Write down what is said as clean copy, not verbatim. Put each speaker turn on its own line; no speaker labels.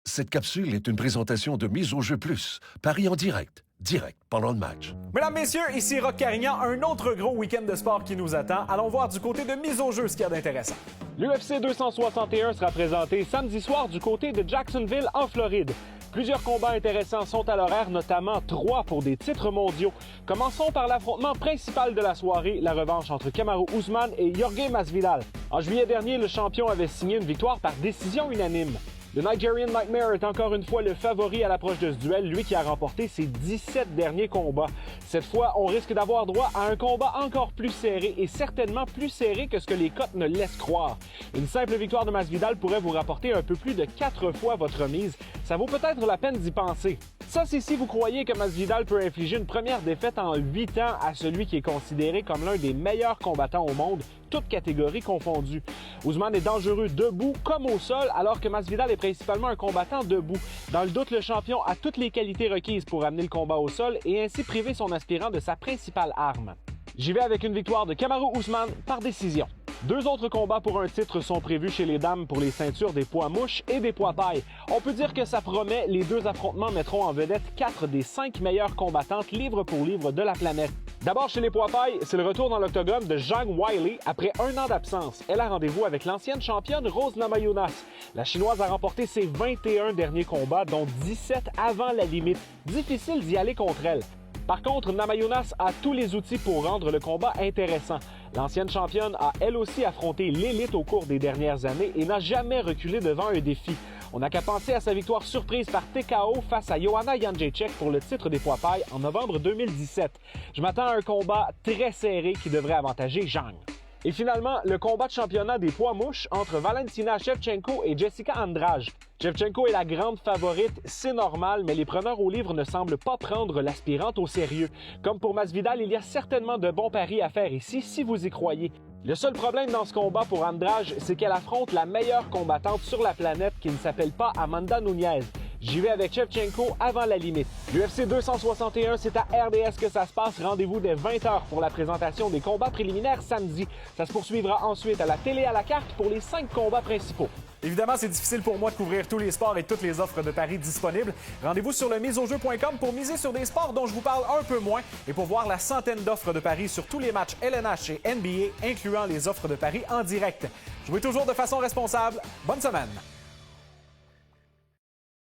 Cette capsule est une présentation de Mise au jeu plus. Paris en direct pendant le match.
Mesdames, messieurs, ici Roch Carignan, un autre gros week-end de sport qui nous attend. Allons voir du côté de Mise au jeu ce qu'il y a d'intéressant.
L'UFC 261 sera présenté samedi soir du côté de Jacksonville, en Floride. Plusieurs combats intéressants sont à l'horaire, notamment 3 pour des titres mondiaux. Commençons par l'affrontement principal de la soirée, la revanche entre Kamaru Usman et Jorge Masvidal. En juillet dernier, le champion avait signé une victoire par décision unanime. Le Nigerian Nightmare est encore une fois le favori à l'approche de ce duel, lui qui a remporté ses 17 derniers combats. Cette fois, on risque d'avoir droit à un combat encore plus serré et certainement plus serré que ce que les cotes ne laissent croire. Une simple victoire de Masvidal pourrait vous rapporter un peu plus de 4 fois votre mise. Ça vaut peut-être la peine d'y penser. Ça, c'est si vous croyez que Masvidal peut infliger une première défaite en 8 ans à celui qui est considéré comme l'un des meilleurs combattants au monde, toutes catégories confondues. Usman est dangereux debout comme au sol, alors que Masvidal est principalement un combattant debout. Dans le doute, le champion a toutes les qualités requises pour amener le combat au sol et ainsi priver son aspirant de sa principale arme. J'y vais avec une victoire de Kamaru Usman par décision. 2 autres combats pour un titre sont prévus chez les dames pour les ceintures des poids mouches et des poids taille. On peut dire que ça promet, les 2 affrontements mettront en vedette 4 des 5 meilleures combattantes livre pour livre de la planète. D'abord chez les poids taille, c'est le retour dans l'octogone de Zhang Weili après 1 an d'absence. Elle a rendez-vous avec l'ancienne championne Rose Namajunas. La Chinoise a remporté ses 21 derniers combats, dont 17 avant la limite. Difficile d'y aller contre elle. Par contre, Namajunas a tous les outils pour rendre le combat intéressant. L'ancienne championne a elle aussi affronté l'élite au cours des dernières années et n'a jamais reculé devant un défi. On n'a qu'à penser à sa victoire surprise par TKO face à Joanna Jędrzejczyk pour le titre des poids taille en novembre 2017. Je m'attends à un combat très serré qui devrait avantager Zhang. Et finalement, le combat de championnat des poids mouches entre Valentina Shevchenko et Jessica Andrade. Shevchenko est la grande favorite, c'est normal, mais les preneurs au livre ne semblent pas prendre l'aspirante au sérieux. Comme pour Masvidal, il y a certainement de bons paris à faire ici si vous y croyez. Le seul problème dans ce combat pour Andrade, c'est qu'elle affronte la meilleure combattante sur la planète qui ne s'appelle pas Amanda Nunes. J'y vais avec Shevchenko avant la limite. L'UFC 261, c'est à RDS que ça se passe. Rendez-vous dès 20h pour la présentation des combats préliminaires samedi. Ça se poursuivra ensuite à la télé à la carte pour les 5 combats principaux.
Évidemment, c'est difficile pour moi de couvrir tous les sports et toutes les offres de paris disponibles. Rendez-vous sur le miseaujeu.com pour miser sur des sports dont je vous parle un peu moins et pour voir la centaine d'offres de paris sur tous les matchs LNH et NBA, incluant les offres de paris en direct. Jouez toujours de façon responsable. Bonne semaine!